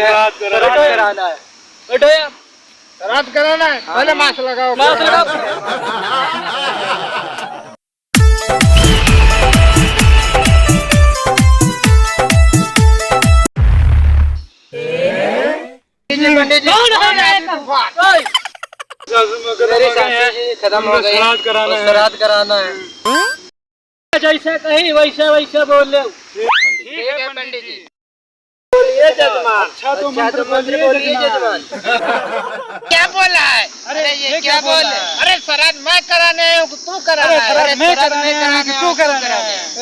कराना है। बैठो यार, श्राद्ध कराना है, पहले मास्क लगाओ। मास्क लगाओ। पंडित जी खत्म हो गई, श्राद्ध कराना है। जैसे कहीं वैसे वैसे बोल ले। ठीक है पंडित जी, बोलिए जजमान। अच्छा तो मंत्र बोलिए जजमान। क्या बोला है? अरे ये क्या बोल रहा है? अरे श्राद्ध मैं कराने हूँ, तू करा अरे रहा है। श्राद्ध मैं कराने हूँ कि तू कराने है?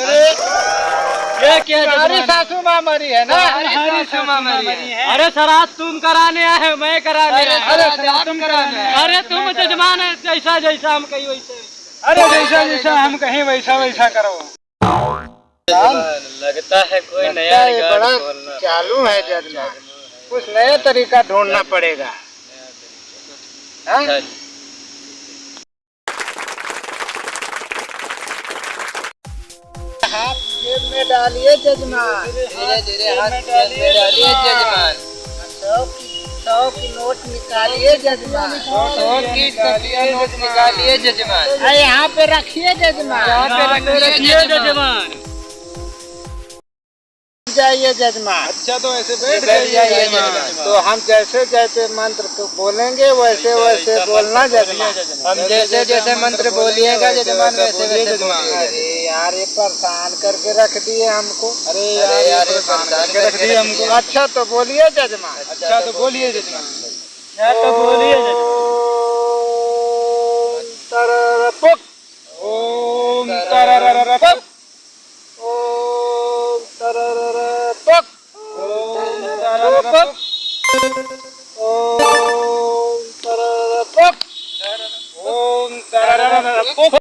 अरे ये क्या हमारी जजमान? सासू माँ मरी है ना। हमारी सासू मरी है। अरे श्राद्ध तुम कराने आए, मैं कराने आया। अरे श्राद्ध तुम कराने आए। अरे तुम जजमान है, जैसा जैसा हम कहीं वैसे। अरे जैसा जैसा हम कहीं वैसा वैसा करो। लगता है कोई नया बड़ा चालू है जजमान, कुछ नया तरीका ढूंढना पड़ेगा। हाँ? हाथ जेब में डालिए जजमान, धीरे धीरे हाथ में डालिए जजमान। 100 की नोट निकालिए जजमान, 100 की नोट निकालिए जजमान। यहाँ पे रखिए जजमान, यहाँ पे रखिए जजमान। जाइए जजमान। अच्छा तो ऐसे बैठ जाइए जजमान। तो हम जैसे जैसे मंत्र तो बोलेंगे वैसे वैसे बोलना जजमान। हम जैसे जैसे मंत्र बोलिएगा जजमान वैसे वैसे जजमान। अरे यार ये परेशान करके रख दिए हमको। अरे यार ये परेशान करके रख दिए हमको। अच्छा तो बोलिए जजमान। अच्छा तो बोलिए जजमान। क्या तो बोलिए तरररपुक, ओम तररररपप, ओम तरररपुक, ओम तरररपप, ओम तरररपुक, ओम तररररपप।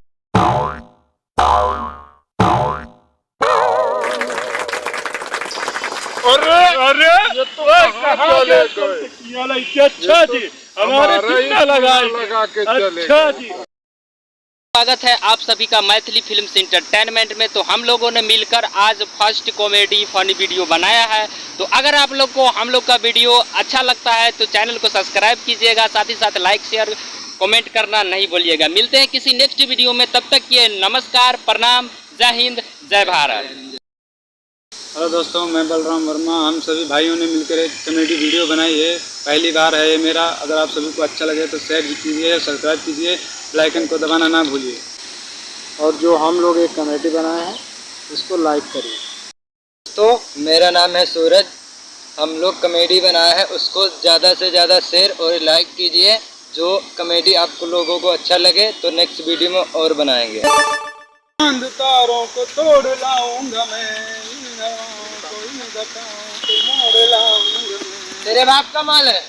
अरे अरे ये तो चले गए। अच्छा जी, हमारे कितना लगा के चले अच्छा जी। स्वागत है आप सभी का मैथिली फिल्म्स इंटरटेनमेंट में। तो हम लोगों ने मिलकर आज फर्स्ट कॉमेडी फनी वीडियो बनाया है। तो अगर आप लोग को हम लोग का वीडियो अच्छा लगता है तो चैनल को सब्सक्राइब कीजिएगा, साथ ही साथ लाइक शेयर कमेंट करना नहीं भूलिएगा। मिलते हैं किसी नेक्स्ट वीडियो में, तब तक ये नमस्कार, प्रणाम, जय हिंद, जय भारत। हेलो दोस्तों, मैं बलराम वर्मा। हम सभी भाइयों ने मिलकर एक कॉमेडी वीडियो बनाई है, पहली बार है ये मेरा। अगर आप सभी को अच्छा लगे तो शेयर कीजिए, सब्सक्राइब कीजिए, बेल आइकन को दबाना ना भूलिए। और जो हम लोग एक कॉमेडी बनाए हैं उसको लाइक करिए। तो मेरा नाम है सूरज। हम लोग कॉमेडी बनाया है, उसको ज़्यादा से ज़्यादा शेयर और लाइक कीजिए। जो कॉमेडी आपको लोगों को अच्छा लगे तो नेक्स्ट वीडियो में और बनाएंगे। चांद तारों को तोड़ लाऊंगा मैं, कोई न बताऊं तो मोड़ लाऊंगा मैं। तेरे बाप का माल है।